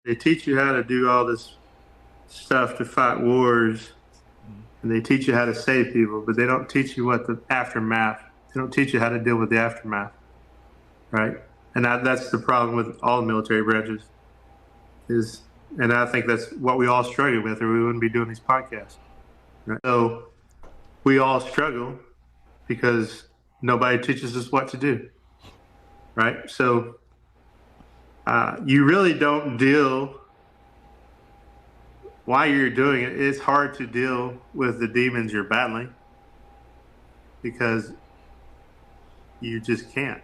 They teach you how to do all this stuff to fight wars, and they teach you how to save people, but they don't teach you what the aftermath. They don't teach you how to deal with the aftermath, right? And that's the problem with all the military branches. Is and I think that's what we all struggle with, or we wouldn't be doing these podcasts. Right? So we all struggle because nobody teaches us what to do, right? So you really don't deal while you're doing it. It's hard to deal with the demons you're battling because you just can't.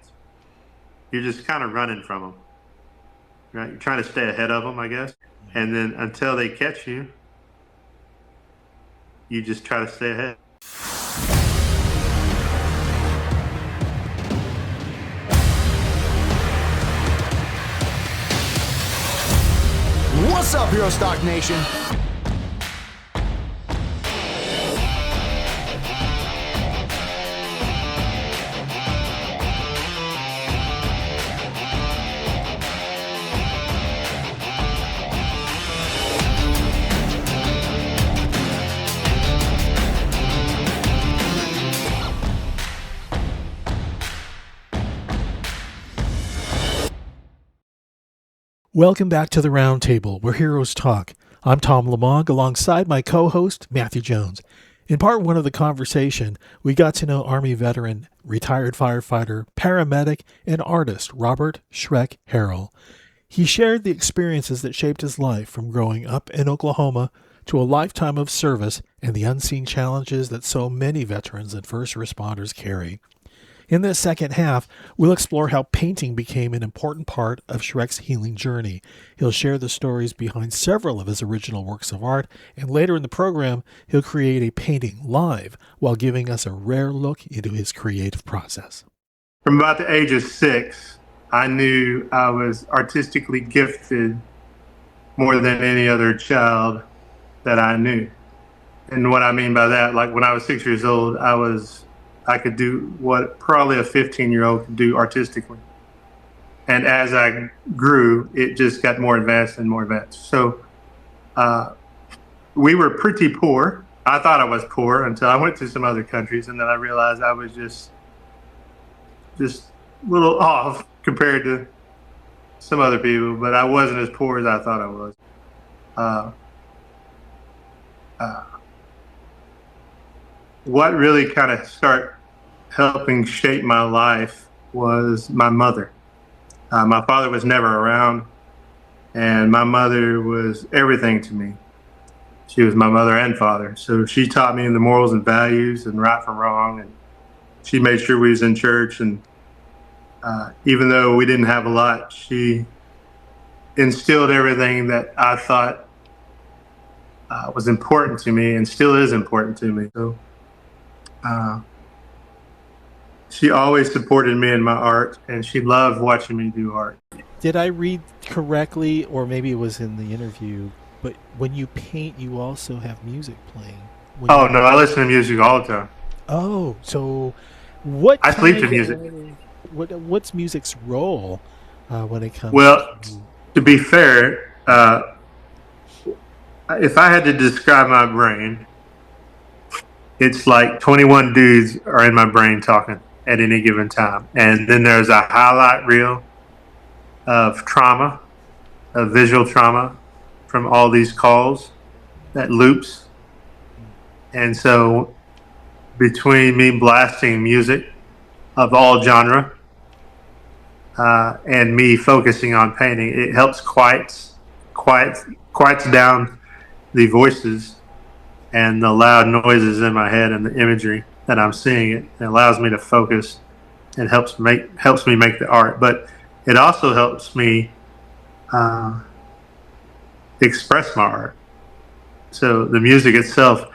You're just kind of running from them, right? You're trying to stay ahead of them, I guess. And then until they catch you, you just try to stay ahead. What's up, Hero Stock Nation? Welcome back to the Roundtable, where heroes talk. I'm Tom Lamont, alongside my co-host, Matthew Jones. In part one of the conversation, we got to know Army veteran, retired firefighter, paramedic, and artist Robert Shrek Harrell. He shared the experiences that shaped his life, from growing up in Oklahoma to a lifetime of service and the unseen challenges that so many veterans and first responders carry. In this second half, we'll explore how painting became an important part of Shrek's healing journey. He'll share the stories behind several of his original works of art, and later in the program, he'll create a painting live while giving us a rare look into his creative process. From about the age of 6, I knew I was artistically gifted more than any other child that I knew. And what I mean by that, like when I was 6 years old, I could do what probably a 15-year-old could do artistically. And as I grew, it just got more advanced and more advanced. So we were pretty poor. I thought I was poor until I went to some other countries, and then I realized I was just a little off compared to some other people, but I wasn't as poor as I thought I was. What really kind of started helping shape my life was my mother. My father was never around, and my mother was everything to me. She was my mother and father. So she taught me the morals and values and right from wrong, and she made sure we was in church. And even though we didn't have a lot, she instilled everything that I thought was important to me and still is important to me. So she always supported me in my art, and she loved watching me do art. Did I read correctly, or maybe it was in the interview, but when you paint, you also have music playing? No, I listen to music all the time. Oh, so what? I sleep to music. What's music's role when it comes? Well, to be fair, if I had to describe my brain, it's like 21 dudes are in my brain talking at any given time. And then there's a highlight reel of trauma, of visual trauma from all these calls that loops. And so between me blasting music of all genre and me focusing on painting, it helps quiets down the voices and the loud noises in my head and the imagery that I'm seeing. It allows me to focus and helps me make the art. But it also helps me express my art. So the music itself,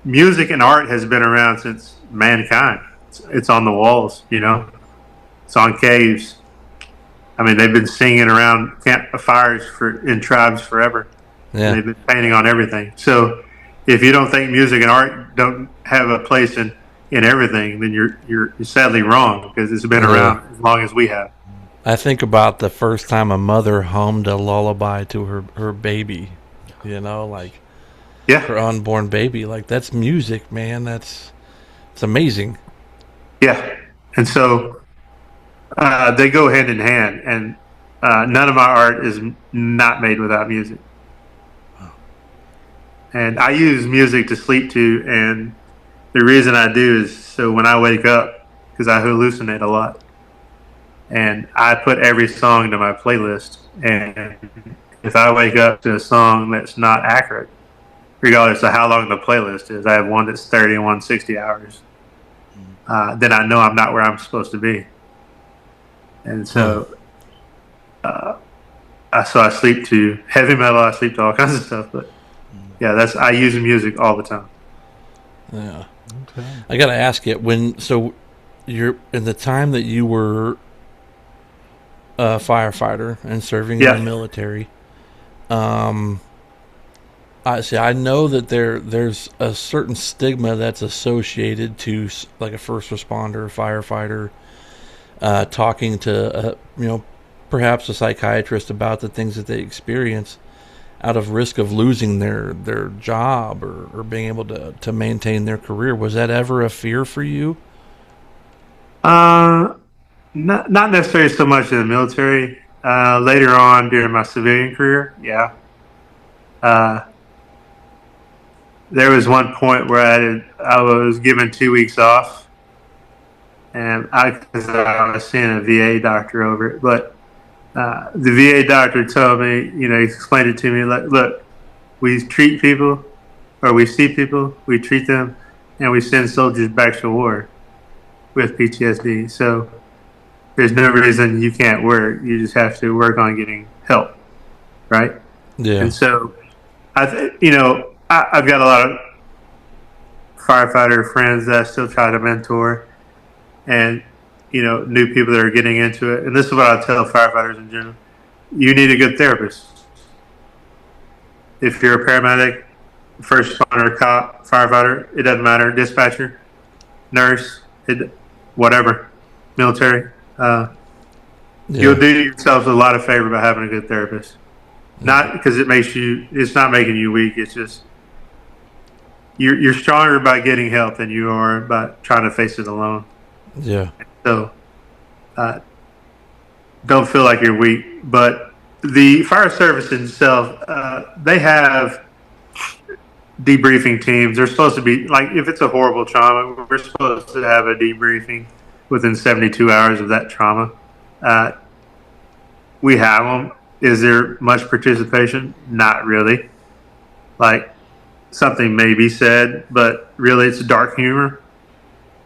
music and art has been around since mankind. It's on the walls, it's on caves. I mean, they've been singing around campfires in tribes forever. Yeah. They've been painting on everything. So if you don't think music and art don't have a place in everything, then you're sadly wrong, because it's been around as long as we have. I think about the first time a mother hummed a lullaby to her baby, like Yeah, her unborn baby. Like, that's music, man. It's amazing. yeah. And so they go hand in hand, and none of my art is not made without music. And I use music to sleep to, and the reason I do is so when I wake up, because I hallucinate a lot, and I put every song to my playlist. And if I wake up to a song that's not accurate, regardless of how long the playlist is, I have one that's 30 and one 60 hours, then I know I'm not where I'm supposed to be. And Huh. so, I sleep to heavy metal, I sleep to all kinds of stuff. But yeah, I use music all the time. Yeah. Okay. I gotta ask you, you're in the time that you were a firefighter and serving in the Yeah. military. Um, I see. I know that there's a certain stigma that's associated to like a first responder, firefighter, talking to perhaps a psychiatrist about the things that they experience out of risk of losing their job or being able to maintain their career. Was that ever a fear for you? Uh, not necessarily so much in the military. Later on during my civilian career, yeah. Uh, there was one point where I was given 2 weeks off, and because I was seeing a VA doctor over it. But the VA doctor told me, he explained it to me like, look, we treat people, or we see people, we treat them, and we send soldiers back to war with PTSD. So there's no reason you can't work. You just have to work on getting help, right? Yeah. And so I've got a lot of firefighter friends that I still try to mentor, and new people that are getting into it. And this is what I tell firefighters in general: you need a good therapist. If you're a paramedic, first responder, cop, firefighter, it doesn't matter. Dispatcher, nurse, whatever, military. You'll Yeah. do yourself a lot of favor by having a good therapist. Not because it's not making you weak. It's just you're stronger by getting help than you are by trying to face it alone. Yeah. So uh, don't feel like you're weak. But the fire service itself, they have debriefing teams. They're supposed to be like, if it's a horrible trauma, we're supposed to have a debriefing within 72 hours of that trauma. Uh, we have them. Is there much participation? Not really. Like, something may be said, but really it's dark humor.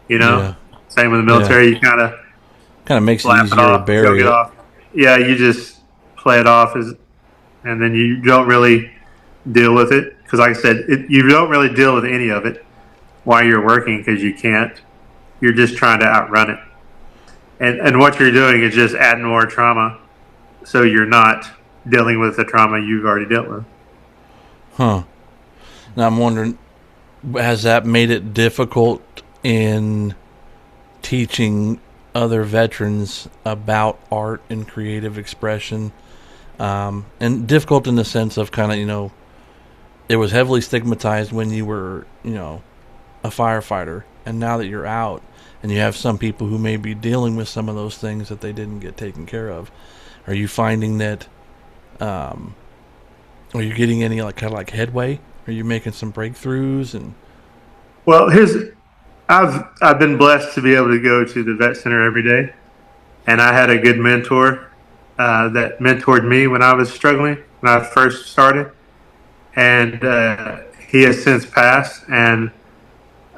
You know, Yeah. same with the Yeah. military. You kind of Kind of makes it laugh it easier to off, joke bury it it. off. Yeah, you just play it off and then you don't really deal with it because, like I said, you don't really deal with any of it while you're working because you can't. You're just trying to outrun it, and what you're doing is just adding more trauma, so you're not dealing with the trauma you've already dealt with. Huh. Now I'm wondering, has that made it difficult in teaching other veterans about art and creative expression? And difficult in the sense of kind of, it was heavily stigmatized when you were, a firefighter. And now that you're out and you have some people who may be dealing with some of those things that they didn't get taken care of, are you finding that, are you getting any kind of headway? Are you making some breakthroughs? And Well, I've been blessed to be able to go to the vet center every day, and I had a good mentor that mentored me when I was struggling when I first started, and he has since passed, and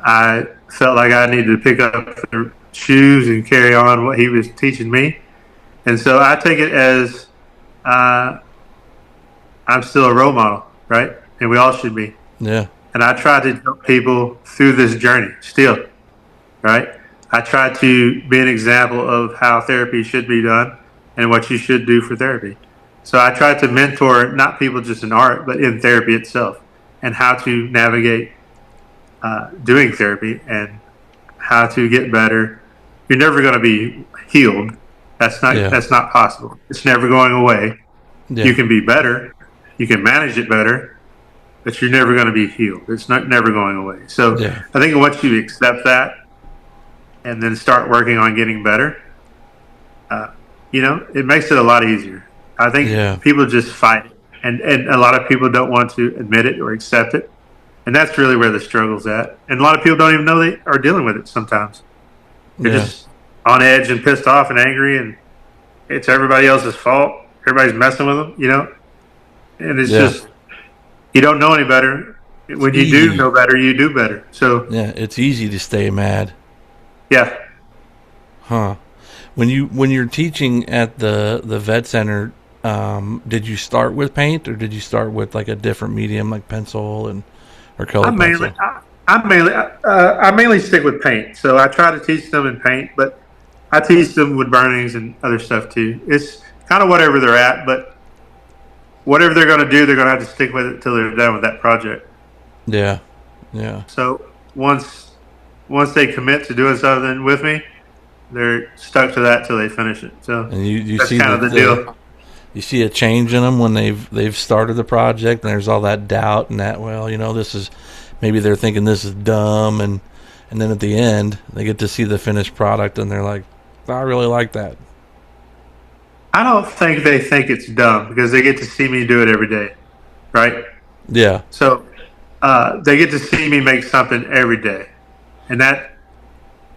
I felt like I needed to pick up the shoes and carry on what he was teaching me, and so I take it as uh, I'm still a role model, right? And we all should be. yeah, And I try to help people through this journey still, right? I try to be an example of how therapy should be done and what you should do for therapy. So I try to mentor not people just in art, but in therapy itself and how to navigate doing therapy and how to get better. You're never going to be healed That's not possible. It's never going away. Yeah. You can be better, you can manage it better, but you're never going to be healed. It's never going away. So Yeah. I think once you accept that and then start working on getting better, it makes it a lot easier. I think people just fight it, and a lot of people don't want to admit it or accept it, and that's really where the struggle's at. And a lot of people don't even know they are dealing with it sometimes. They're just on edge and pissed off and angry, and it's everybody else's fault. Everybody's messing with them, and it's just, you don't know any better. When you do know better, you do better. So it's easy to stay mad. Yeah. Huh. When you're teaching at the vet center, did you start with paint, or did you start with like a different medium like pencil or color pencil? I mainly stick with paint. So I try to teach them in paint, but I teach them with burnings and other stuff too. It's kind of whatever they're at, but whatever they're going to do, they're going to have to stick with it until they're done with that project. Yeah. Yeah. So once they commit to doing something with me, they're stuck to that till they finish it. So and you that's see kind of the deal. You see a change in them when they've started the project, and there's all that doubt and that, this is, maybe they're thinking this is dumb, and then at the end they get to see the finished product and they're like, I really like that. I don't think they think it's dumb because they get to see me do it every day, right? Yeah. So they get to see me make something every day, and that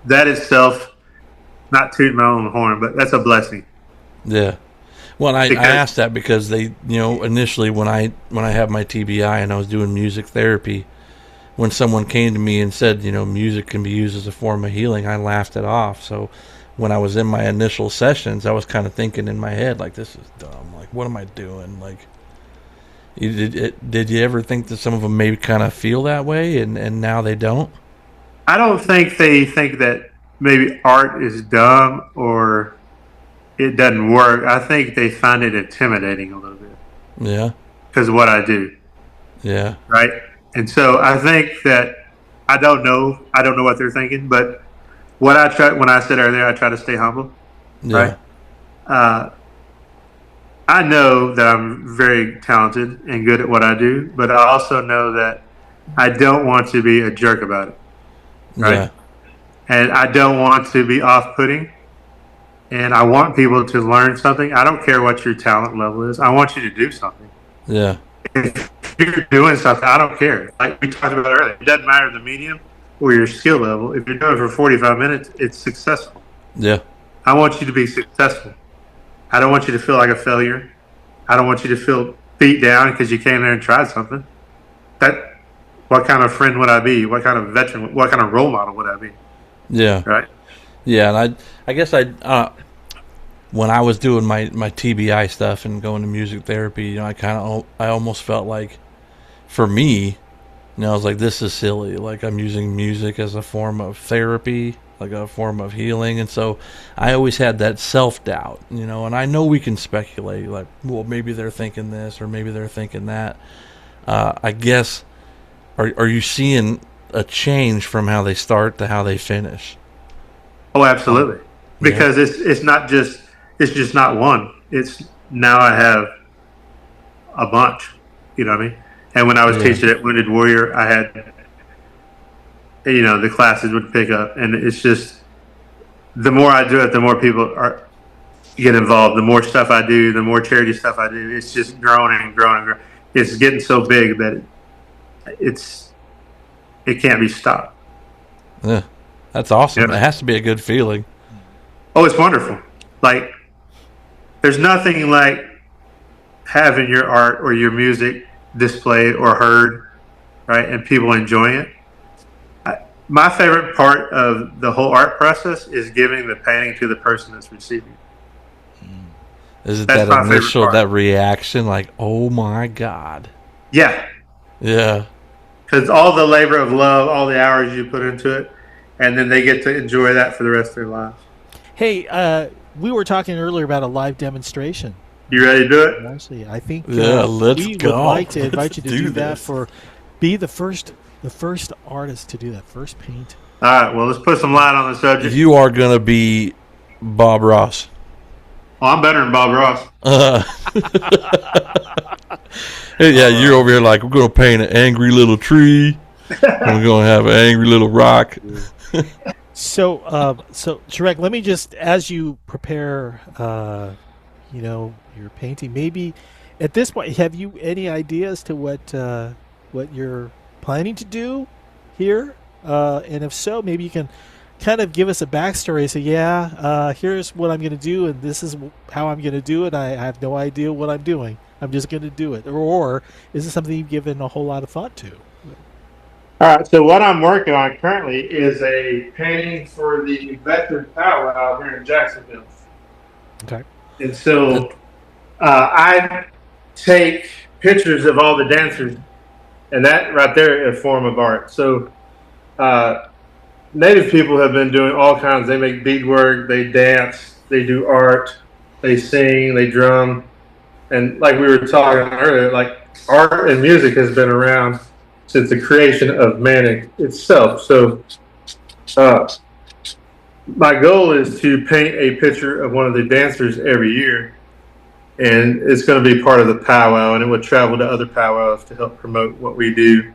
itself, not tooting my own horn, but that's a blessing. Yeah. Well, I asked that because they, initially when I had my TBI and I was doing music therapy, when someone came to me and said, music can be used as a form of healing, I laughed it off. So when I was in my initial sessions, I was kind of thinking in my head, like, this is dumb. Like, what am I doing? Like, did you ever think that some of them maybe kind of feel that way and now they don't? I don't think they think that maybe art is dumb or it doesn't work. I think they find it intimidating a little bit. Yeah. Because of what I do. Yeah. Right? And so I think that I don't know what they're thinking, but when I said earlier, I try to stay humble. Yeah. Right? I know that I'm very talented and good at what I do, but I also know that I don't want to be a jerk about it. Right? Yeah. And I don't want to be off-putting. And I want people to learn something. I don't care what your talent level is. I want you to do something. Yeah. If you're doing something, I don't care. Like we talked about earlier, it doesn't matter the medium or your skill level. If you're doing it for 45 minutes, it's successful. Yeah. I want you to be successful. I don't want you to feel like a failure. I don't want you to feel beat down because you came there and tried something. What kind of friend would I be? What kind of veteran? What kind of role model would I be? Yeah. Right. Yeah, and I guess when I was doing my TBI stuff and going to music therapy, I almost felt like, for me, I was like, this is silly. Like, I'm using music as a form of therapy, like a form of healing, and so I always had that self-doubt, and I know we can speculate, like, well, maybe they're thinking this or maybe they're thinking that. I guess, are you seeing a change from how they start to how they finish? Oh, absolutely. Because it's just not one. It's now I have a bunch. You know what I mean? And when I was teaching at Wounded Warrior, I had, the classes would pick up, and it's just, the more I do it, the more people get involved. The more stuff I do, the more charity stuff I do. It's just growing and growing and growing. It's getting so big that it can't be stopped. Yeah. That's awesome. Yeah. It has to be a good feeling. Oh, it's wonderful. Like, there's nothing like having your art or your music displayed or heard, right, and people enjoying it. My favorite part of the whole art process is giving the painting to the person that's receiving it. Is it that initial, that reaction, like, oh my God? Yeah. Yeah. Because all the labor of love, all the hours you put into it, and then they get to enjoy that for the rest of their lives. Hey, we were talking earlier about a live demonstration. You ready to do it? Actually, I think let's we go. would like to invite you to do that this. Be the first artist to do that, first paint. All right, well, let's put some light on the subject. You are going to be Bob Ross. Oh, I'm better than Bob Ross. Yeah, you're over here like, we're going to paint an angry little tree. We're going to have an angry little rock. So, Shrek, let me just, as you prepare, your painting, maybe at this point, have you any idea as to what you're planning to do here? And if so, maybe you can kind of give us a backstory. Say, here's what I'm going to do, and this is how I'm going to do it. I have no idea what I'm doing. I'm just going to do it. Or is it something you've given a whole lot of thought to? All right, so what I'm working on currently is a painting for the Veteran Powwow here in Jacksonville. Okay. And so I take pictures of all the dancers, and that right there is a form of art. So Native people have been doing all kinds. They make beadwork, they dance, they do art, they sing, they drum. And like we were talking earlier, like art and music has been around since the creation of man itself. So my goal is to paint a picture of one of the dancers every year. And it's going to be part of the powwow, and it would travel to other powwows to help promote what we do.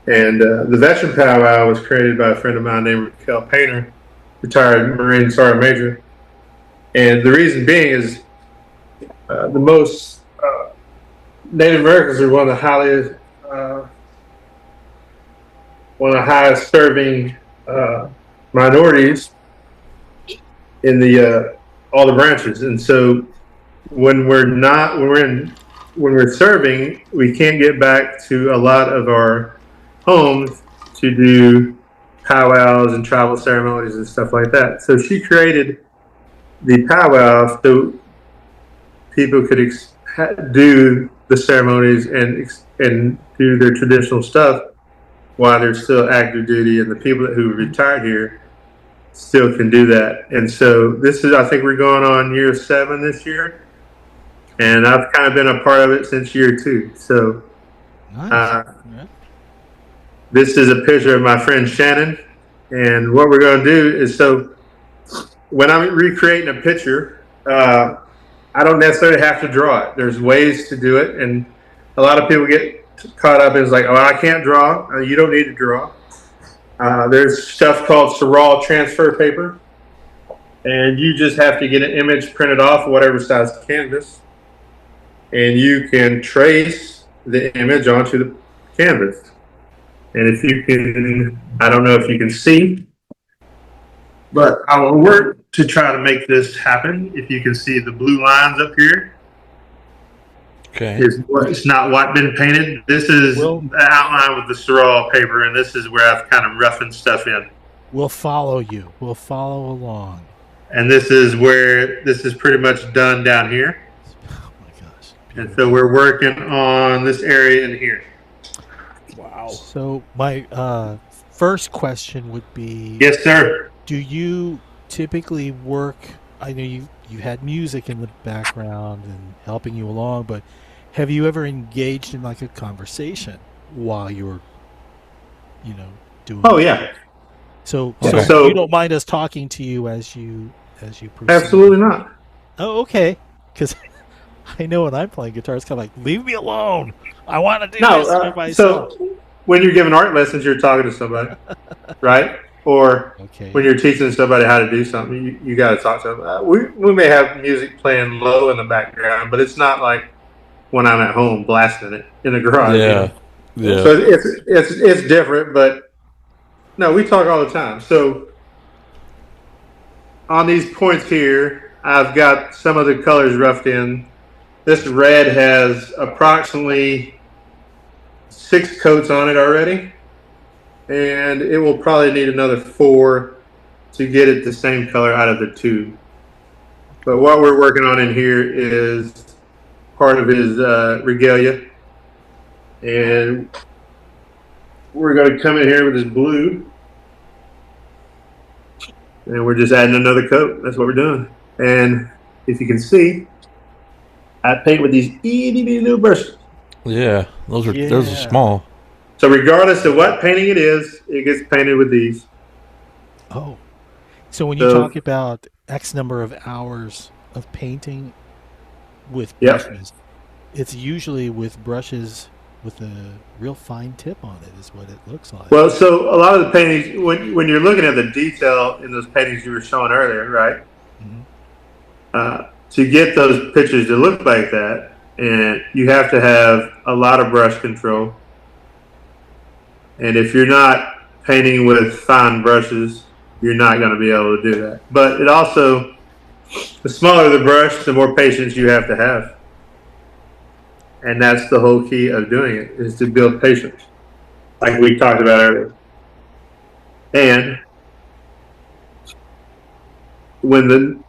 And the Veteran Powwow was created by a friend of mine named Raquel Painter, retired Marine Sergeant Major. And the reason being is the most Native Americans are one of the highest serving minorities in the all the branches. And so when we're serving, we can't get back to a lot of our homes to do powwows and tribal ceremonies and stuff like that. So she created the powwow so people could do the ceremonies and do their traditional stuff while they're still active duty, and the people who retired here still can do that. And so I think we're going on year 7 this year, and I've kind of been a part of it since year 2. So Nice. this is a picture of my friend Shannon, and what we're going to do is, so when I'm recreating a picture, I don't necessarily have to draw it. There's ways to do it, and a lot of people get caught up in it's like, oh, I can't draw. You don't need to draw. There's stuff called Harrell transfer paper, and you just have to get an image printed off whatever size canvas, and you can trace the image onto the canvas. And if you can, I don't know if you can see, but I will work to try to make this happen. If you can see the blue lines up here, Okay. it's not what been painted. This is the outline with the Sorrel paper, and this is where I've kind of roughened stuff in. We'll follow you. We'll follow along. And this is where this is pretty much done down here. Oh my gosh. And so we're working on this area in here. Wow. So my first question would be, Yes, sir. do you typically work, I know you had music in the background and helping you along, but have you ever engaged in like a conversation while you were, doing Oh, yeah. So So you don't mind us talking to you as you proceed? Absolutely not. Oh, okay. Because I know when I'm playing guitar, it's kind of like, leave me alone. I want to do this by myself. So when you're giving art lessons, you're talking to somebody, right? Or when you're teaching somebody how to do something, you got to talk to them. We may have music playing low in the background, but it's not like when I'm at home blasting it in the garage. Yeah. Yeah. So it's different, but no, we talk all the time. So on these points here, I've got some of the colors roughed in. This red has approximately 6 coats on it already, and it will probably need another 4 to get it the same color out of the tube. But what we're working on in here is part of his regalia, and we're going to come in here with this blue, and we're just adding another coat. That's what we're doing. And if you can see, I paint with these itty bitty little brushes. Yeah, those are small. So regardless of what painting it is, it gets painted with these. Oh, so when you talk about X number of hours of painting with Yep. brushes, it's usually with brushes with a real fine tip on it, is what it looks like. Well, so a lot of the paintings, when you're looking at the detail in those paintings you were showing earlier, right? Mm-hmm. To get those pictures to look like that, and you have to have a lot of brush control. And if you're not painting with fine brushes, you're not going to be able to do that. But it also, the smaller the brush, the more patience you have to have. And that's the whole key of doing it, is to build patience, like we talked about earlier. And when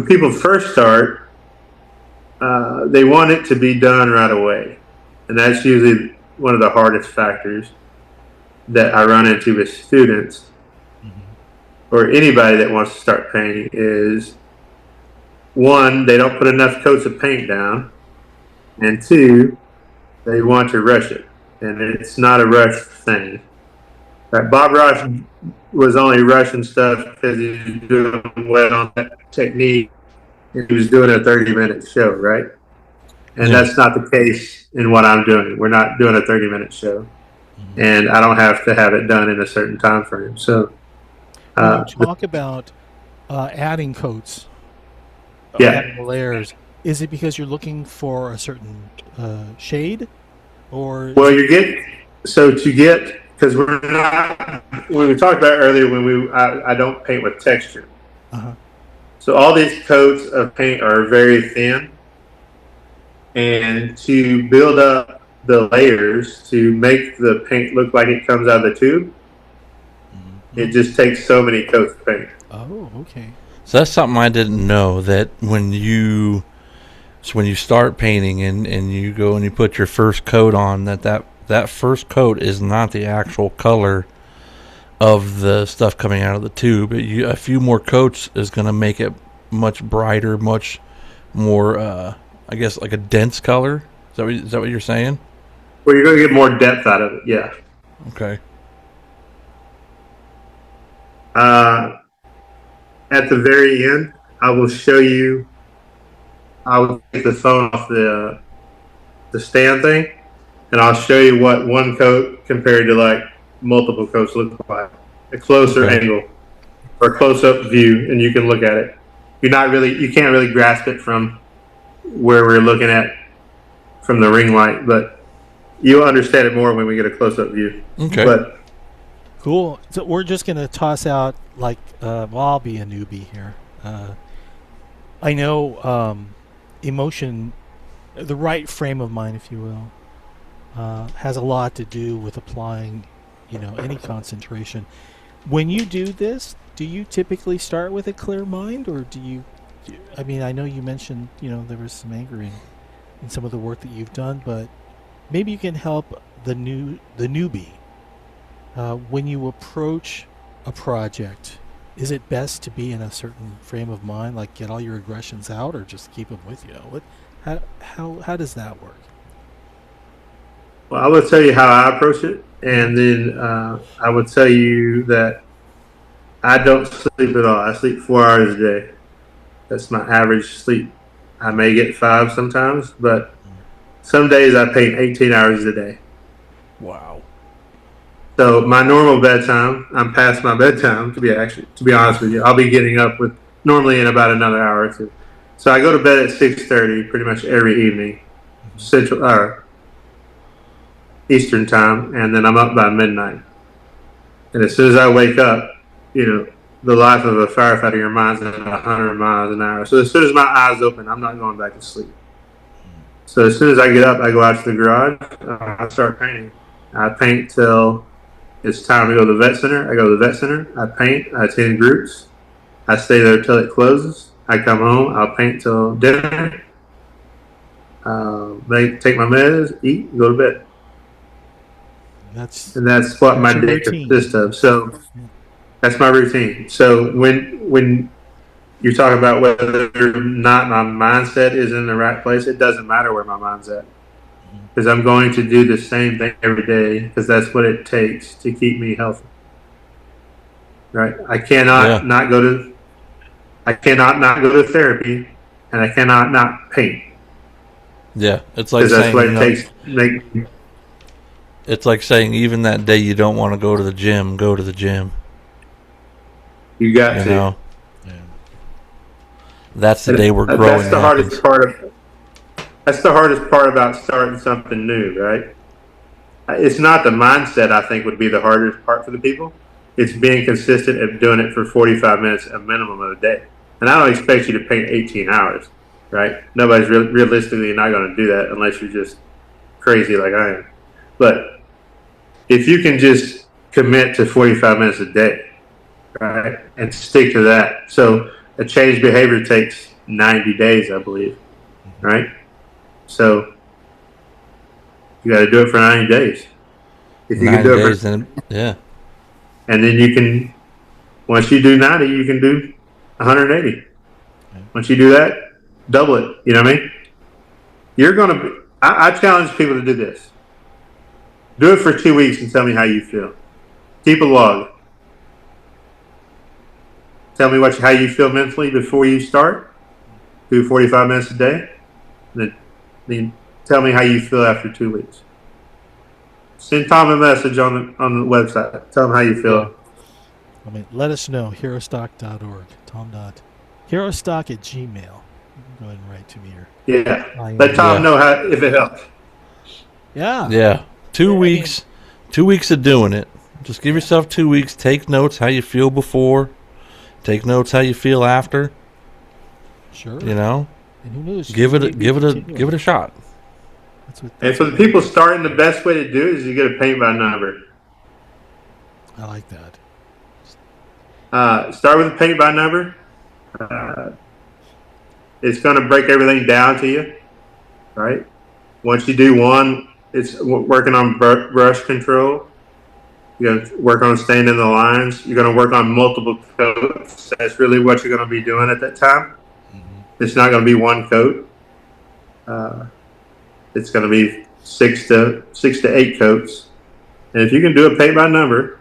people first start, they want it to be done right away, and that's usually one of the hardest factors that I run into with students or anybody that wants to start painting. Is one, they don't put enough coats of paint down, and two, they want to rush it, and it's not a rush thing. Right? Bob Ross was only rushing stuff because he was doing well on that technique. He was doing a 30-minute show, right? And that's not the case in what I'm doing. We're not doing a 30-minute show, and I don't have to have it done in a certain time frame. So, when you talk about adding coats, adding layers, is it because you're looking for a certain shade, or? Well, because we're not, when we talked about earlier, I don't paint with texture. Uh-huh. So all these coats of paint are very thin, and to build up the layers to make the paint look like it comes out of the tube, it just takes so many coats of paint. Oh, okay. So that's something I didn't know, that when you start painting and you go and you put your first coat on, that first coat is not the actual color of the stuff coming out of the tube. A few more coats is going to make it much brighter, much more, I guess, like a dense color. Is that what you're saying? Well, you're going to get more depth out of it, yeah. Okay. At the very end, I will show you. I will take the phone off the stand thing, and I'll show you what one coat compared to like multiple coats look like. A closer angle or close up view, and you can look at it. You can't really grasp it from where we're looking at from the ring light, but you'll understand it more when we get a close up view. Okay. But cool. So we're just going to toss out, like, well, I'll be a newbie here. I know emotion, the right frame of mind, if you will, has a lot to do with applying, any concentration. When you do this, do you typically start with a clear mind, or I mean, I know you mentioned, there was some anger in some of the work that you've done, but maybe you can help the newbie. When you approach a project, is it best to be in a certain frame of mind, like get all your aggressions out, or just keep them with you? How does that work? Well, I will tell you how I approach it, and then I would tell you that I don't sleep at all. I sleep 4 hours a day. That's my average sleep. I may get 5 sometimes, but some days I paint 18 hours a day. Wow. So my normal bedtime, I'm past my bedtime, to be honest with you. I'll be getting up normally in about another hour or two. So I go to bed at 6:30 pretty much every evening, Eastern time, and then I'm up by midnight. And as soon as I wake up, the life of a firefighter, your mind's at 100 miles an hour. So as soon as my eyes open, I'm not going back to sleep. So as soon as I get up, I go out to the garage. I start painting. I paint till it's time to go to the vet center. I go to the vet center. I paint. I attend groups. I stay there till it closes. I come home. I'll paint till dinner. Take my meds, eat, go to bed. That's what my day consists of. So that's my routine. So when you're talking about whether or not my mindset is in the right place, it doesn't matter where my mind's at, because I'm going to do the same thing every day, because that's what it takes to keep me healthy. Right? I cannot not go to therapy and I cannot not paint. Yeah, it's like Because that's saying, what it takes to make. it's like saying even that day you don't want to go to the gym, go to the gym. You got You to. know, Yeah. that's the day where growing That's the happens. hardest part of. That's the hardest part about starting something new, right? It's not the mindset, I think, would be the hardest part for the people. It's being consistent and doing it for 45 minutes, a minimum of a day. And I don't expect you to paint 18 hours, right? Nobody's realistically not going to do that unless you're just crazy like I am. But if you can just commit to 45 minutes a day, right, and stick to that. So a change behavior takes 90 days, I believe, right? So you got to do it for 90 days. If you can 90 do it days, for, then yeah, and then you can, once you do 90, you can do 180. Once you do that, double it. You know what I mean? You're going to be, I challenge people to do this. Do it for 2 weeks and tell me how you feel. Keep a log. Tell me how you feel mentally before you start. Do 45 minutes a day. Then tell me how you feel after 2 weeks. Send Tom a message on the website. Tell him how you feel. Yeah. I mean, let us know. Herostock.org. Herostock@gmail. You can go ahead and write to me here. Yeah. Let Tom know if it helps. Yeah. yeah. 2 weeks, 2 weeks of doing it. Just give yourself 2 weeks. Take notes how you feel before. Take notes how you feel after. Sure. You know, and who knows? give it a shot. And for the people starting, the best way to do it is you get a paint by number. I like that. Start with a paint by number. It's going to break everything down to you, right? Once you do one, it's working on brush control. You're going to work on staying in the lines. You're going to work on multiple coats. That's really what you're going to be doing at that time. Mm-hmm. It's not going to be one coat. It's going to be six to 8 coats. And if you can do a paint by number,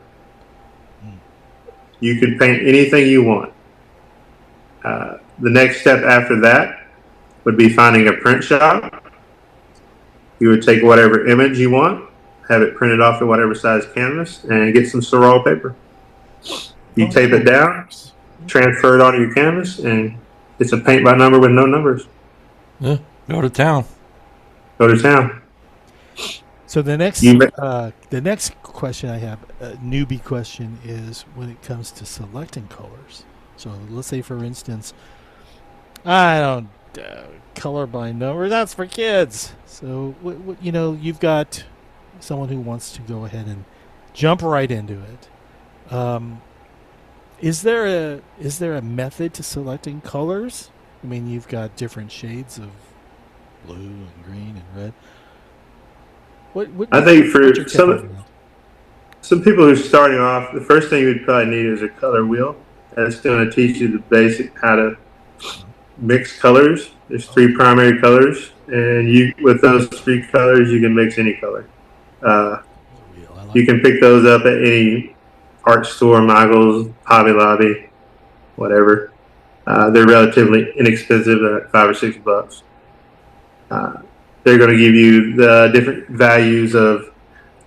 you can paint anything you want. The next step after that would be finding a print shop. You would take whatever image you want, have it printed off to whatever size canvas, and get some Harrell paper. You tape it down, transfer it onto your canvas, and it's a paint by number with no numbers. Yeah, go to town. Go to town. So the next question I have, a newbie question, is when it comes to selecting colors. So let's say, for instance, I don't color by number. That's for kids. So you've got someone who wants to go ahead and jump right into it. Is there a method to selecting colors? I mean, you've got different shades of blue and green and red. I think for some people who are starting off, the first thing you'd probably need is a color wheel. That's going to teach you the basic how to mix colors. There's 3 primary colors, and with those 3 colors, you can mix any color. You can pick those up at any art store, Michael's, Hobby Lobby, whatever. They're relatively inexpensive. They're like $5 or $6. They're going to give you the different values of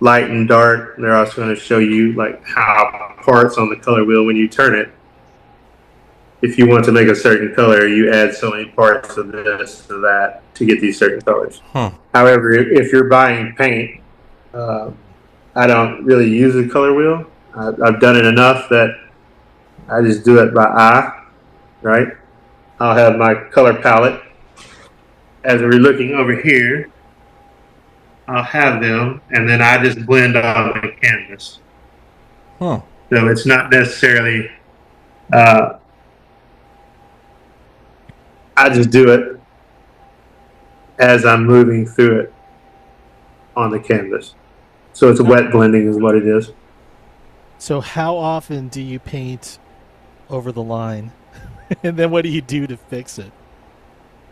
light and dark. They're also going to show you like how parts on the color wheel, when you turn it, if you want to make a certain color, you add so many parts of this to that to get these certain colors. However, if you're buying paint, I don't really use a color wheel. I've done it enough that I just do it by eye, right? I'll have my color palette. As we're looking over here, I'll have them, and then I just blend on the canvas. So it's not necessarily, I just do it as I'm moving through it on the canvas. So it's a wet blending is what it is. So how often do you paint over the line? And then what do you do to fix it?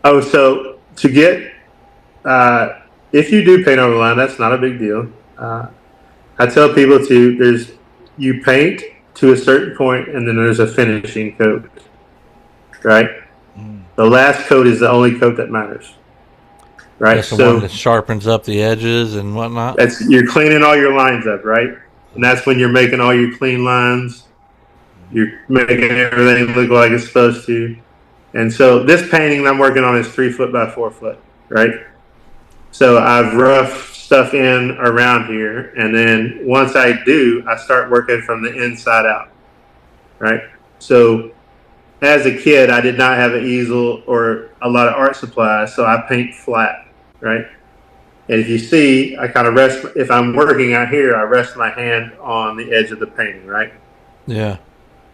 Oh, so to get, if you do paint over the line, that's not a big deal. I tell people you paint to a certain point, and then there's a finishing coat, right? The last coat is the only coat that matters, right? That's the one that sharpens up the edges and whatnot. You're cleaning all your lines up, right? And that's when you're making all your clean lines. You're making everything look like it's supposed to. And so this painting I'm working on is 3 foot by 4 foot, right? So I've roughed stuff in around here, and then once I do, I start working from the inside out, right? So as a kid, I did not have an easel or a lot of art supplies, so I paint flat, right? And if you see, I kind of rest, if I'm working out here, I rest my hand on the edge of the painting, right? Yeah.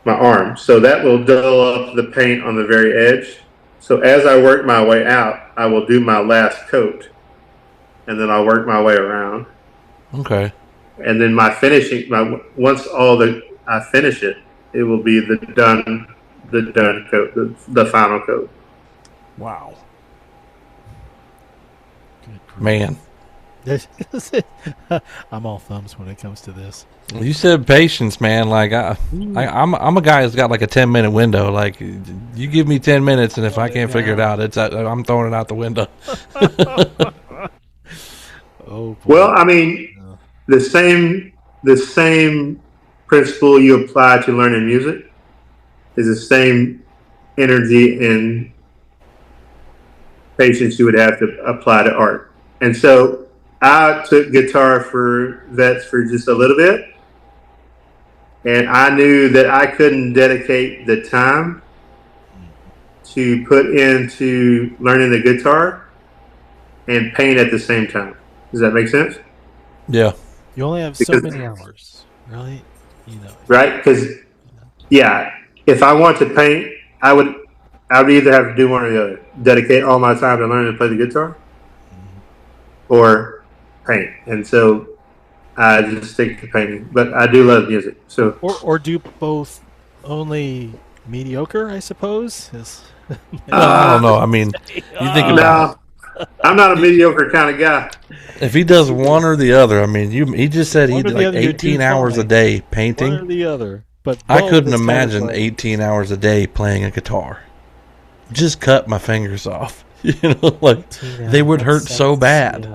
My arm. So that will dull up the paint on the very edge. So as I work my way out, I will do my last coat, and then I'll work my way around. Okay. And then my finishing, once I finish it, it will be the done coat, the final coat. Wow. Man. I'm all thumbs when it comes to this. You said patience, man. Like I'm a guy who's got like a 10-minute window. Like you give me 10 minutes, and if I can't figure it out, I'm throwing it out the window. Oh boy. Well, I mean, the same principle you apply to learning music is the same energy and patience you would have to apply to art. And so I took guitar for vets for just a little bit, and I knew that I couldn't dedicate the time to put into learning the guitar and paint at the same time. Does that make sense? Yeah. You only have so many hours, right? Right? Because, yeah, if I want to paint, I would either have to do one or the other. Dedicate all my time to learning to play the guitar or paint. And so I just stick to painting. But I do love music. So or do both only mediocre, I suppose? I don't know. I mean, you think about I'm not a mediocre kind of guy. If he does one or the other, I mean, he just said he did like 18 hours a day painting. One or the other. But I couldn't imagine 18 hours a day playing a guitar. Just cut my fingers off. Like they would hurt so bad.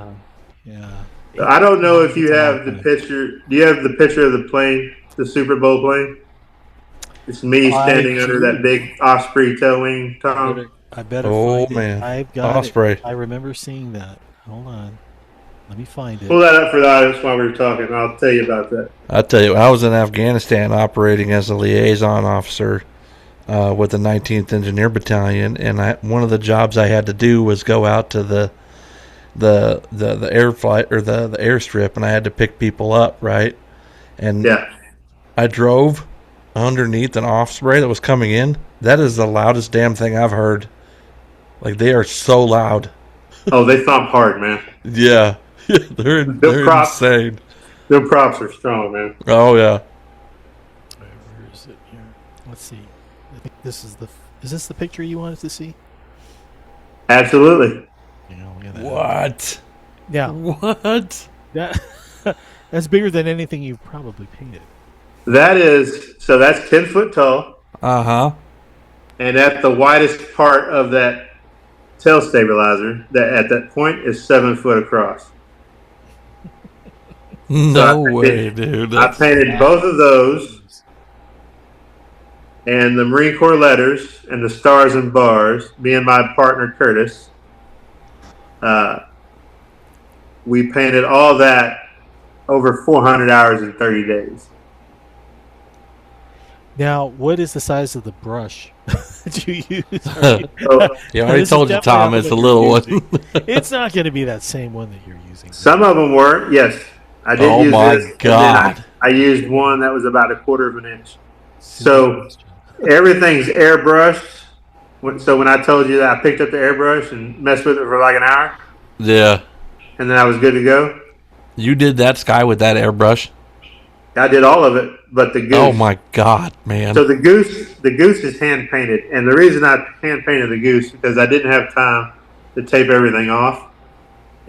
Yeah. I don't know if you have the picture. Do you have the picture of the plane, the Super Bowl plane? It's me standing under that big Osprey tail wing, Tom. I better find man. it. I've got Osprey. it. I remember seeing that. Hold on. Let me find it. Pull that up for the audience while we were talking. I'll tell you about that. I'll tell you, I was in Afghanistan operating as a liaison officer with the 19th Engineer Battalion, and one of the jobs I had to do was go out to the air flight or the airstrip, and I had to pick people up, right? And I drove underneath an Osprey that was coming in. That is the loudest damn thing I've heard. Like, they are so loud. Oh, they thump hard, man. Yeah. they're insane. Their props are strong, man. Oh, yeah. Where is it here? Let's see. I think is this the picture you wanted to see? Absolutely. Look at that. What? Yeah. What? That's bigger than anything you've probably painted. That's 10 foot tall. Uh-huh. And at the widest part of that tail stabilizer, that at that point is 7 foot across. No way, dude. I painted both of those, and the Marine Corps letters and the stars and bars. Me and my partner Curtis, we painted all that over 400 hours in 30 days. Now, what is the size of the brush that you use? You already told you, Tom, it's a little one. It's not going to be that same one that you're using. Some of them were, yes. I did use my this. God. I used one that was about a quarter of an inch. So everything's airbrushed. So when I told you that I picked up the airbrush and messed with it for like an hour. Yeah. And then I was good to go. You did that sky with that airbrush? I did all of it, but the goose. Oh my God, man! So the goose is hand painted, and the reason I hand painted the goose because I didn't have time to tape everything off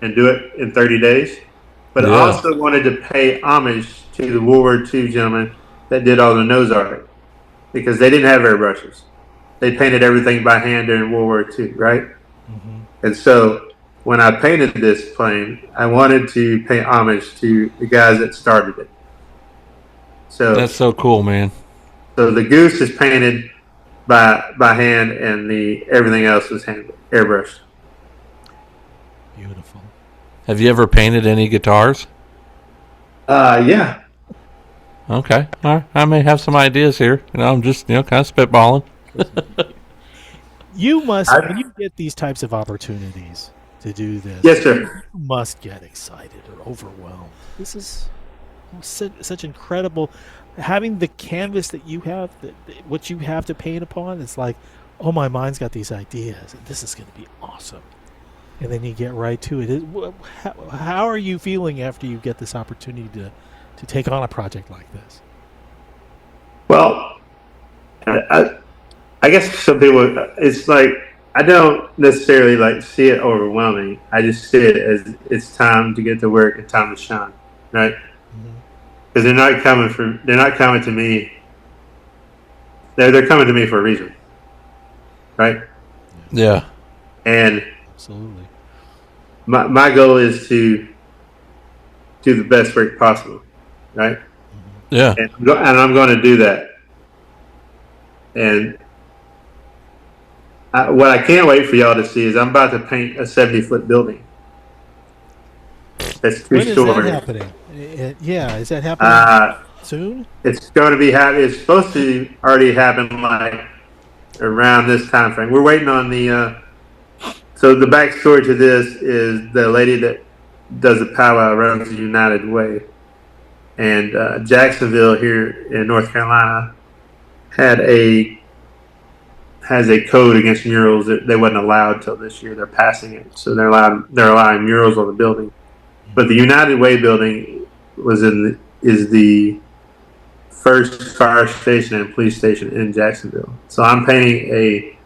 and do it in 30 days. But I also wanted to pay homage to the World War II gentlemen that did all the nose art because they didn't have airbrushes. they painted everything by hand during World War II, right? Mm-hmm. And so when I painted this plane, I wanted to pay homage to the guys that started it. That's So so cool, man. so the goose is painted by hand, and the everything else was hand airbrushed. Beautiful. Have you ever painted any guitars? Yeah. Okay. All right. I may have some ideas here. I'm just, kind of spitballing. You must, I, when you get these types of opportunities to do this, yes, sir. you must get excited or overwhelmed. This is such incredible. Having the canvas that you have, what you have to paint upon, it's like, oh, my mind's got these ideas, and this is going to be awesome. And then you get right to it. How are you feeling after you get this opportunity to take on a project like this? Well, I guess some people, it's like, I don't necessarily like see it overwhelming. I just see it as it's time to get to work and time to shine, right? Because they're not coming to me. They're coming to me for a reason, right? Yeah. And Absolutely. my goal is to do the best work possible, right? Yeah. And I'm going to do that. And what I can't wait for y'all to see is I'm about to paint a 70-foot building. That's When is that 2 stories. happening? Yeah, is that happening soon? It's going to be It's supposed to already happen like around this time frame. We're waiting on the. So the backstory to this is the lady that does the powwow runs the United Way, and Jacksonville here in North Carolina has a code against murals that they wasn't allowed till this year. They're passing it, so they're allowing murals on the building. But the United Way building is the first fire station and police station in Jacksonville. So I'm painting a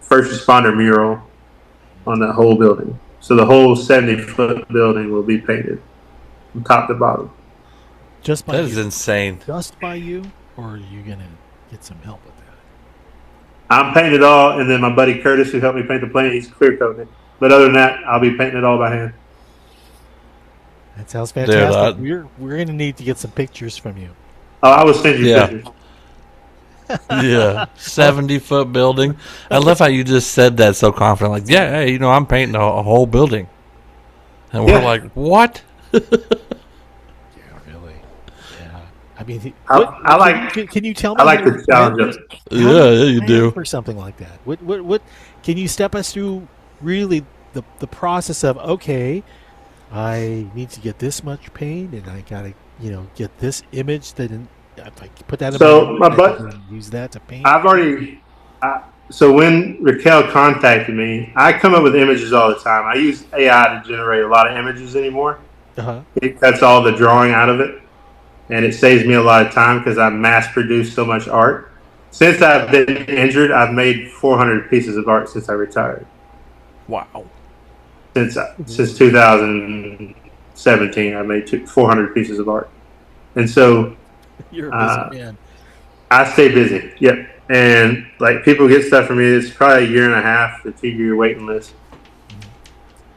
first responder mural on that whole building. So the whole 70-foot building will be painted from top to bottom. Just by That is you? insane. Just by you, or are you gonna get some help with that? I'm painting it all, and then my buddy Curtis, who helped me paint the plane, he's clear coating it. But other than that, I'll be painting it all by hand. That sounds fantastic. Dude, we're gonna need to get some pictures from you. Oh, I will send you pictures. Yeah. 70-foot building. I love how you just said that so confident. Like, yeah, hey, I'm painting a whole building. And we're like, what? Yeah, really. Yeah. I mean, I like. Can you tell me? I like the challenge of it. Yeah, you do. For something like that. What? Can you step us through really the process of, okay, I need to get this much paint, and I gotta get this image that if I put that in use that to paint. So when Raquel contacted me, I come up with images all the time. I use AI to generate a lot of images anymore. Uh-huh. It cuts all the drawing out of it, and it saves me a lot of time because I mass produce so much art. Since I've been injured, I've made 400 pieces of art since I retired. Wow. Since 2017, I made 400 pieces of art, and so You're a busy man. I stay busy. Yep. And like people get stuff from me, it's probably a year and a half to 2-year waiting list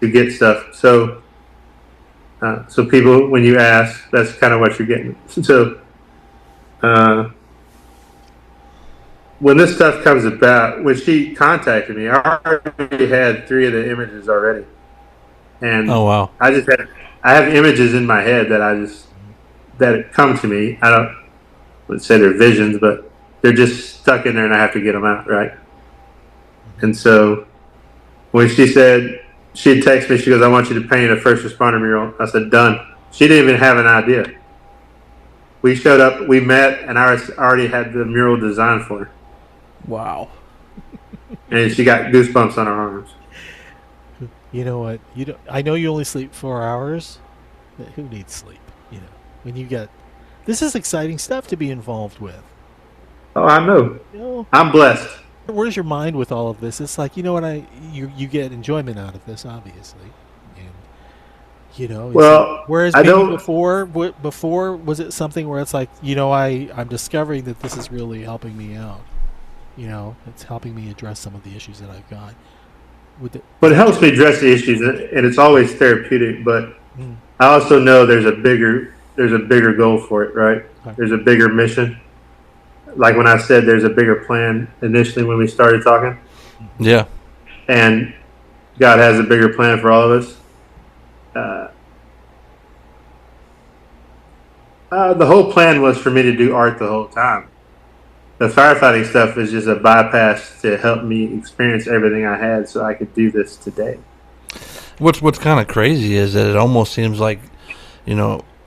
to get stuff. So people, when you ask, that's kind of what you're getting. So when this stuff comes about, when she contacted me, I already had 3 of the images already. And oh, wow. I have images in my head that come to me. I would say they're visions, but they're just stuck in there and I have to get them out, right? And so when she said, she'd text me, she goes, I want you to paint a first responder mural. I said, done. She didn't even have an idea. We showed up, we met, and I already had the mural designed for her. Wow. And she got goosebumps on her arms. You know what? I know you only sleep 4 hours, but who needs sleep? When you get this is exciting stuff to be involved with. Oh, I know. I'm blessed. Where's your mind with all of this? It's like, you get enjoyment out of this, obviously, and Well, whereas before was it something where it's like, I'm discovering that this is really helping me out. it's helping me address some of the issues that I've got. But Is it that helps true? me address the issues, and it's always therapeutic. But Mm, I also know there's a bigger goal for it, right? okay. There's a bigger mission. Like when I said, there's a bigger plan initially when we started talking, Mm-hmm. Yeah. and God has a bigger plan for all of us. Uh, the whole plan was for me to do art the whole time. The firefighting stuff is just a bypass to help me experience everything I had, so I could do this today. What's kind of crazy is that it almost seems like,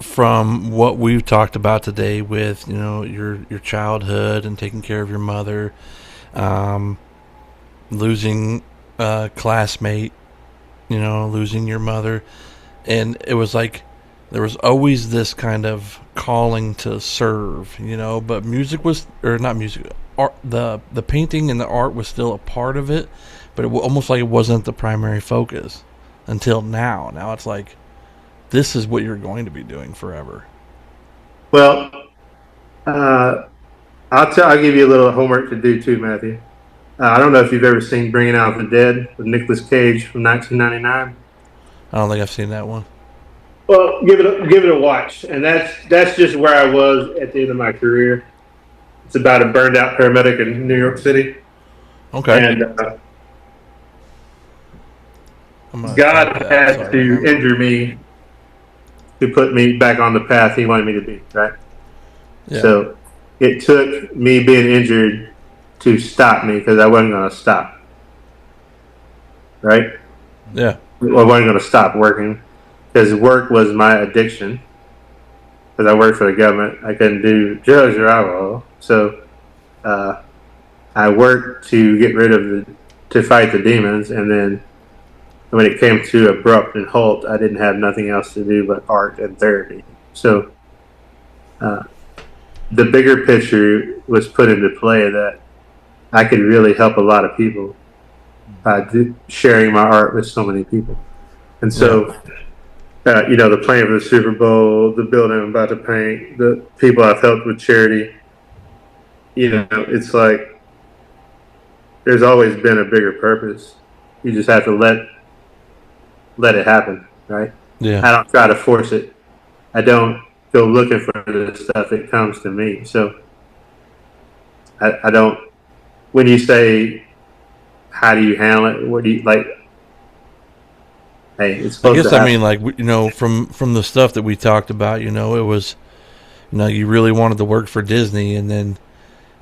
from what we've talked about today with, your childhood and taking care of your mother, um, losing a classmate, losing your mother, and it was like there was always this kind of calling to serve, but music was, or not music, art, the painting and the art was still a part of it, but almost like it wasn't the primary focus until now it's like this is what you're going to be doing forever. Well, uh, I'll give you a little homework to do too, Matthew. I don't know if you've ever seen Bringing Out the Dead with Nicolas Cage from 1999. I don't think I've seen that one. Well, give it a watch, and that's just where I was at the end of my career. It's about a burned out paramedic in New York City, Okay. and I'm gonna type God that so I had to remember. injure me to put me back on the path He wanted me to be. Right. Yeah. So it took me being injured to stop me because I wasn't going to stop. Right. Yeah. I wasn't going to stop working because work was my addiction. Because I worked for the government, I couldn't do drugs or alcohol. So uh, I worked to get rid of to fight the demons, and then when it came to abrupt and halt, I didn't have nothing else to do but art and therapy. So uh, the bigger picture was put into play that I could really help a lot of people by sharing my art with so many people. And Yeah. so, the playing for the Super Bowl, the building I'm about to paint, the people I've helped with charity, it's like there's always been a bigger purpose. You just have to let it happen, right? Yeah. I don't try to force it. I don't go looking for this stuff. It comes to me. So I don't. When you say, "How do you handle it?" What do you like? Hey, it's I supposed to guess I mean happen. like from the stuff that we talked about, it was you really wanted to work for Disney, and then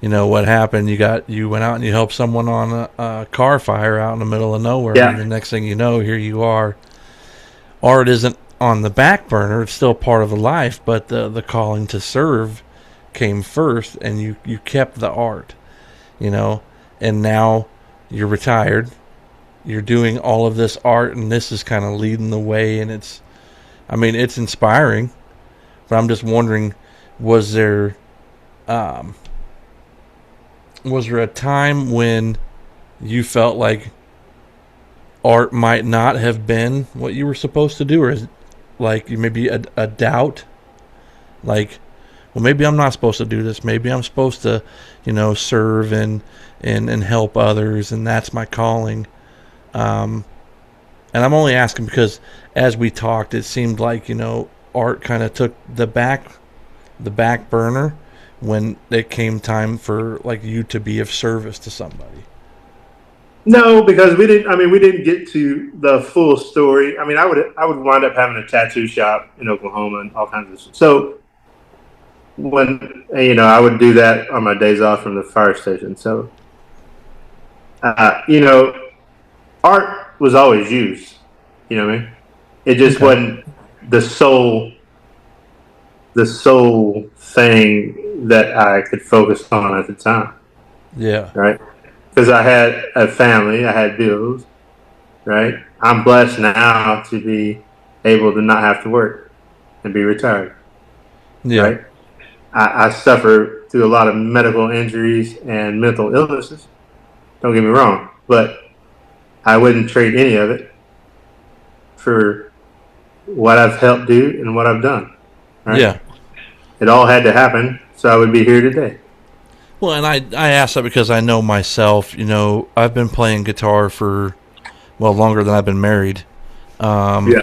what happened? You went out and you helped someone on a car fire out in the middle of nowhere, and the Yeah, next thing you know, here you are. Art isn't on the back burner; it's still part of the life, but the calling to serve came first, and you kept the art, you know, and now you're retired. You're doing all of this art, and this is kind of leading the way, and it's inspiring. But I'm just wondering, was there um, was there a time when you felt like art might not have been what you were supposed to do, or is like maybe a doubt, like, well, maybe I'm not supposed to do this. Maybe I'm supposed to, serve and help others, and that's my calling. Um, and I'm only asking because as we talked, it seemed like art kind of took the back burner when it came time for like you to be of service to somebody. no, because we didn't. I mean, we didn't get to the full story. I mean, I would wind up having a tattoo shop in Oklahoma and all kinds of stuff. So when I would do that on my days off from the fire station. So uh, you know, art was always used. You know what I mean? It just Okay. wasn't the sole the sole thing that I could focus on at the time, Yeah. right? Because I had a family, I had bills, right? I'm blessed now to be able to not have to work and be retired, Yeah. right? I suffer through a lot of medical injuries and mental illnesses. Don't get me wrong, but I wouldn't trade any of it for what I've helped do and what I've done, right? Yeah. It all had to happen so I would be here today. Well, and I asked that because I know myself. I've been playing guitar for longer than I've been married. Yeah.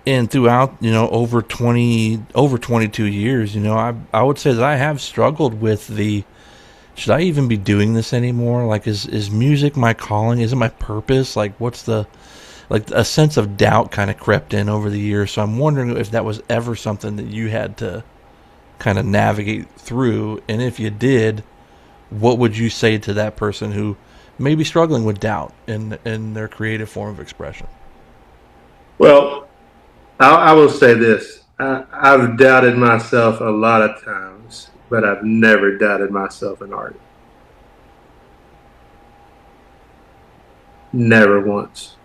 And throughout over 22 years, I would say that I have struggled with the, should I even be doing this anymore? Like, is music my calling? Is it my purpose? Like, what's the, like, a sense of doubt kind of crept in over the years. So I'm wondering if that was ever something that you had to kind of navigate through, and if you did, what would you say to that person who may be struggling with doubt in their creative form of expression? Well, I will say this. I've doubted myself a lot of times, but I've never doubted myself in art. Never once.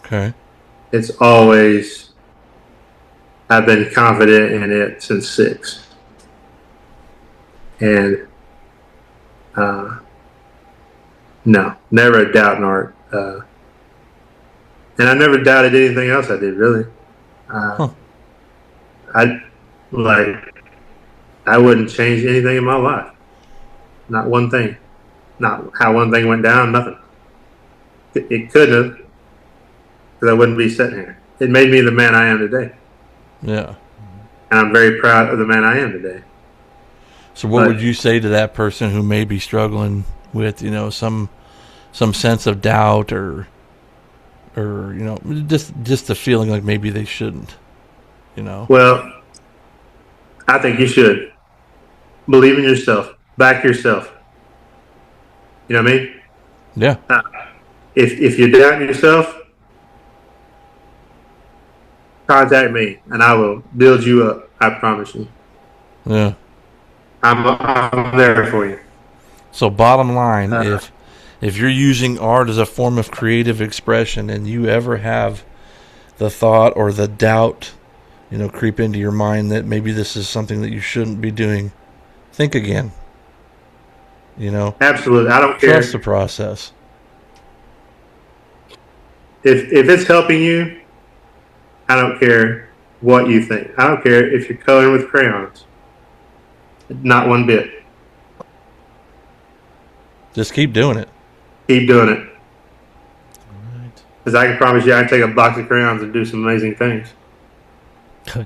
Okay. It's always, I've been confident in it since 6. And no, never a doubt in art. And I never doubted anything else I did, really. Huh. I wouldn't change anything in my life. Not one thing. Not how one thing went down, nothing. It couldn't have, because I wouldn't be sitting here. It made me the man I am today. Yeah. And I'm very proud of the man I am today. So what would you say to that person who may be struggling with, some sense of doubt or just the feeling like maybe they shouldn't, Well, I think you should believe in yourself, back yourself. You know what I mean? Yeah. If you're doubting yourself, contact me and I will build you up. I promise you. Yeah. I'm there for you. So bottom line, if you're using art as a form of creative expression and you ever have the thought or the doubt, creep into your mind that maybe this is something that you shouldn't be doing, think again. Absolutely. I don't care. Trust the process. If it's helping you, I don't care what you think. I don't care if you're coloring with crayons. Not one bit. Just keep doing it. Keep doing it. All right. Because I can promise you I can take a box of crayons and do some amazing things.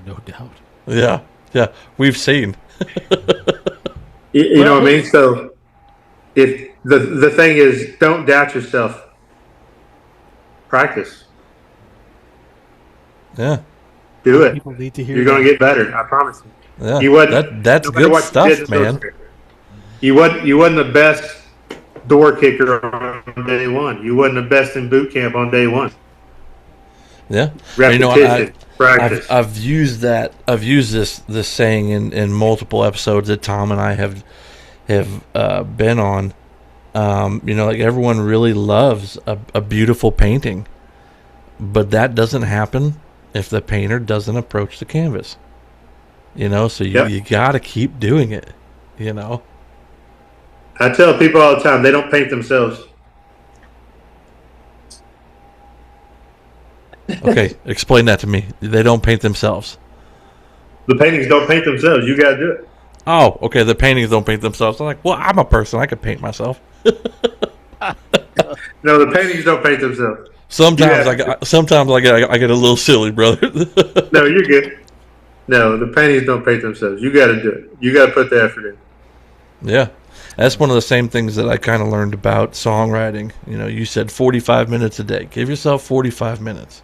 No doubt. Yeah. Yeah. We've seen. You know what I mean? So if the thing is, don't doubt yourself. Practice. Yeah. Do it. People need to hear You're going to get better. I promise you. Yeah. You wouldn't. That's no matter good what you did stuff, in man. those- You wasn't the best door kicker on day one. You wasn't the best in boot camp on day one. Yeah. Repetition, practice. I've used that. I've used this saying in multiple episodes that Tom and I have been on. Like everyone really loves a beautiful painting, but that doesn't happen if the painter doesn't approach the canvas. So you got to keep doing it. I tell people all the time, they don't paint themselves. Okay, explain that to me. They don't paint themselves. The paintings don't paint themselves. You got to do it. Oh, okay. The paintings don't paint themselves. I'm like, well, I'm a person. I can paint myself. No, the paintings don't paint themselves. Sometimes I get a little silly, brother. No, you're good. No, the paintings don't paint themselves. You got to do it. You got to put the effort in. Yeah. That's one of the same things that I kind of learned about songwriting. You said 45 minutes a day. Give yourself 45 minutes.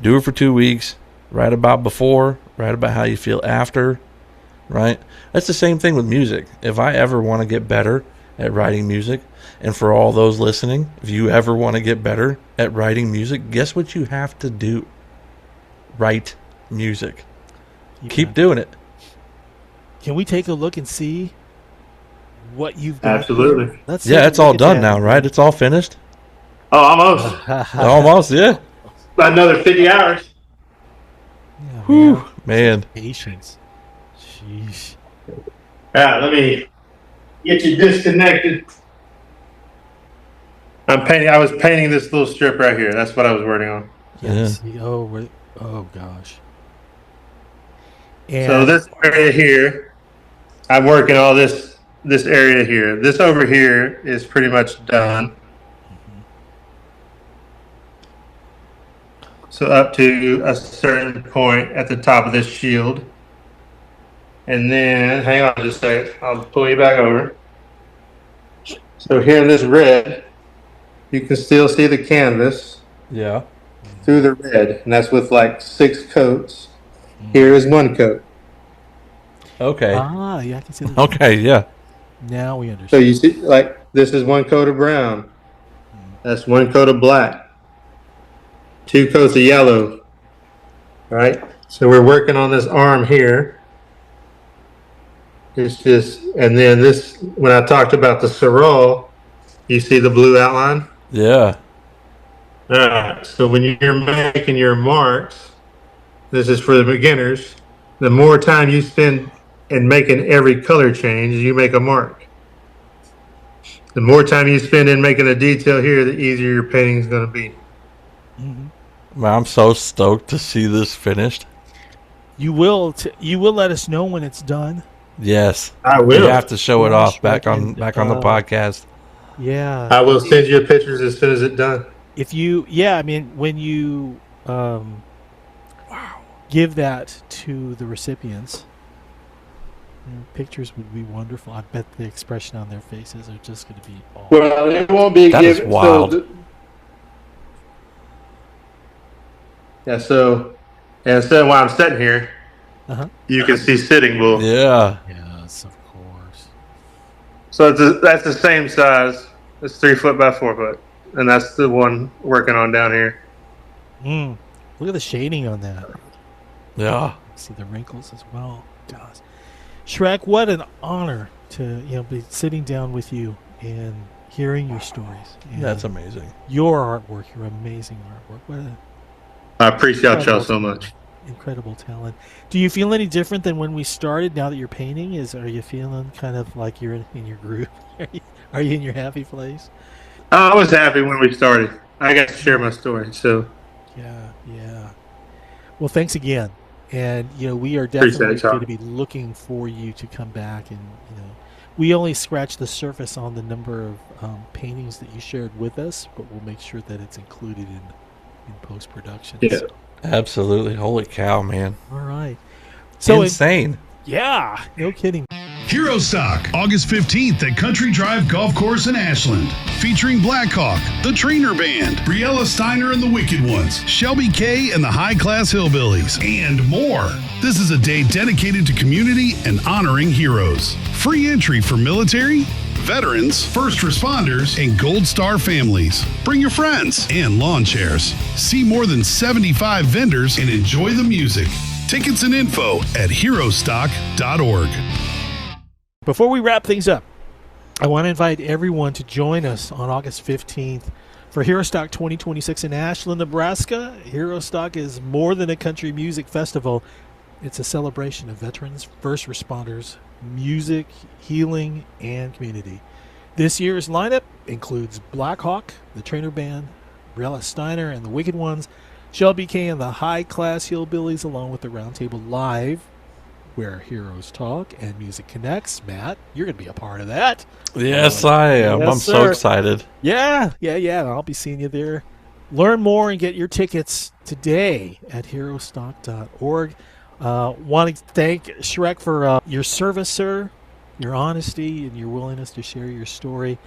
Do it for 2 weeks. Write about before. Write about how you feel after. Right? That's the same thing with music. If I ever want to get better at writing music, and for all those listening, if you ever want to get better at writing music, guess what you have to do? Write music. Keep doing it. Can we take a look and see what you've got? Absolutely. Let's It's all done now, right? It's all finished? Oh, almost. Almost, yeah. About another 50 hours. Yeah, Whew, man. Patience. Sheesh. All right, let me get you disconnected. I was painting this little strip right here. That's what I was working on. Yes. Oh gosh. And So this area here, I'm working all this this area here. This over here is pretty much done. So up to a certain point at the top of this shield. And then, hang on just a second, I'll pull you back over. So here in this red, you can still see the canvas Yeah. through the red, and that's with like 6 coats. Here is 1 coat. Okay. Yeah, I can see that. Okay, yeah. Now we understand. So you see, like, this is 1 coat of brown. That's 1 coat of black. 2 coats of yellow. Right? So we're working on this arm here. It's just, and then this, when I talked about the sorrel, you see the blue outline? Yeah. All right. So when you're making your marks, this is for the beginners. The more time you spend in making every color change, you make a mark. The more time you spend in making a detail here, the easier your painting is going to be. Mm-hmm. Man, I'm so stoked to see this finished. You will let us know when it's done. Yes, I will. You have to show it off Shrek back on and, the podcast. Yeah, I will send you pictures as soon as it's done. if you, yeah, I mean, when you give that to the recipients, pictures would be wonderful. I bet the expression on their faces are just going to be all. Well, it won't be That is given. wild. So while I'm sitting here, you can see Sitting Bull. Yeah. Yes, of course. So that's the same size. It's 3 foot by 4 foot, and that's the one working on down here. Look at the shading on that. Yeah. See the wrinkles as well. Gosh. Shrek, what an honor to be sitting down with you and hearing your stories. And That's amazing. Your artwork, your amazing artwork. What I appreciate y'all so much. Incredible talent. Do you feel any different than when we started? Now that you're painting, are you feeling kind of like you're in your groove? Are you in your happy place? I was happy when we started. I got to share my story. So yeah. Well, thanks again. And we are definitely going to be looking for you to come back. And we only scratched the surface on the number of paintings that you shared with us, but we'll make sure that it's included in post-production. Yeah. So. Absolutely. Holy cow, man. All right. So insane. Yeah, no kidding. Hero Stock, August 15th at Country Drive Golf Course in Ashland. Featuring Blackhawk, the Trainer Band, Briella Steiner and the Wicked Ones, Shelby K and the High Class Hillbillies, and more. This is a day dedicated to community and honoring heroes. Free entry for military, veterans, first responders, and Gold Star families. Bring your friends and lawn chairs. See more than 75 vendors and enjoy the music. Tickets and info at herostock.org. Before we wrap things up, I want to invite everyone to join us on August 15th for Hero Stock 2026 in Ashland, Nebraska. Hero Stock is more than a country music festival. It's a celebration of veterans, first responders, music, healing, and community. This year's lineup includes Blackhawk, the Trainer Band, Briella Steiner and the Wicked Ones, Shelby K and the High Class Hillbillies, along with the Roundtable Live, where heroes talk and music connects. Matt, you're going to be a part of that. Yes, I am. Yes, I'm so excited. Yeah. I'll be seeing you there. Learn more and get your tickets today at herostock.org. Want to thank Shrek for your service, sir, your honesty, and your willingness to share your story.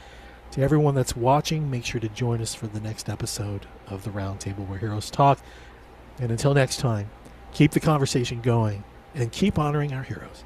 To everyone that's watching, make sure to join us for the next episode of the Roundtable Where Heroes Talk. And until next time, keep the conversation going and keep honoring our heroes.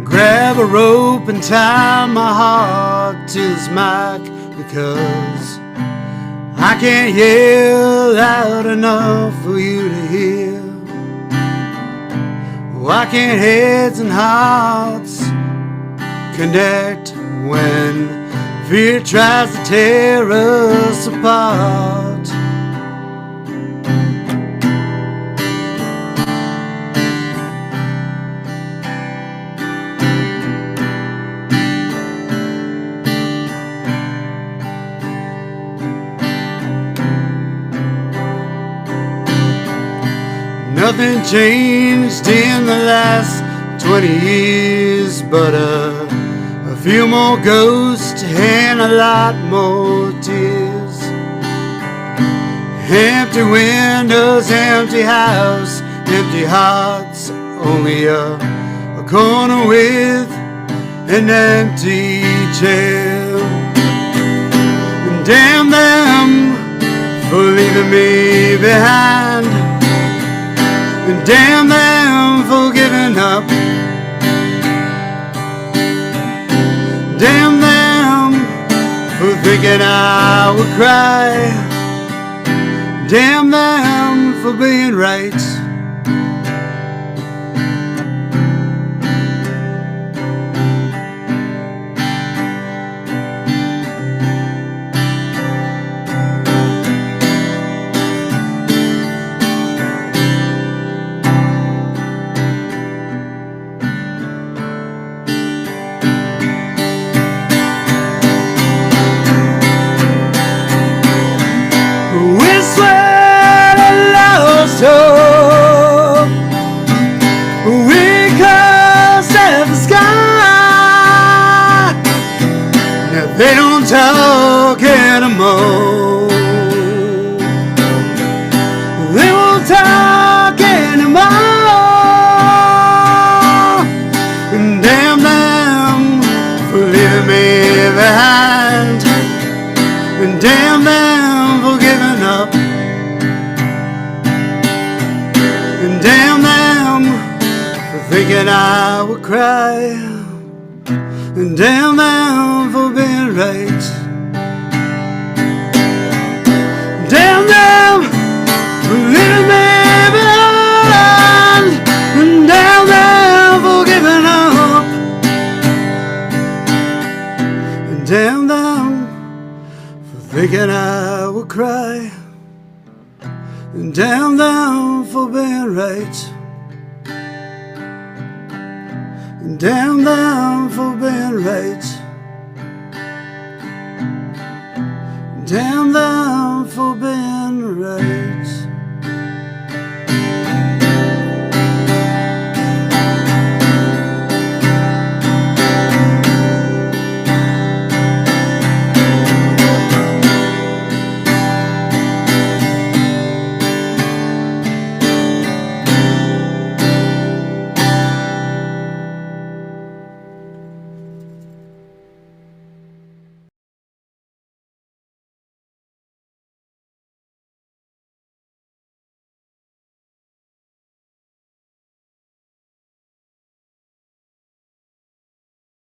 Grab a rope and tie my heart to this mic, because I can't yell loud enough for you to hear. Why can't heads and hearts connect when fear tries to tear us apart. Nothing changed in the last 20 years but a few more ghosts and a lot more tears. Empty windows, empty house, empty hearts, only a corner with an empty chair. And damn them for leaving me behind, and damn them for giving up. Damn them for thinking I would cry. Damn them for being right. So we cursed at the sky. Now they don't talk anymore. They won't talk anymore. And damn them for leaving me behind, and damn them for giving up. And damn them for thinking I would cry, and damn them for being right. Damn them for leaving me behind, and damn them for giving up. And damn them for thinking I would cry, and damn them for being right. And damn them for being right. And damn them for being right.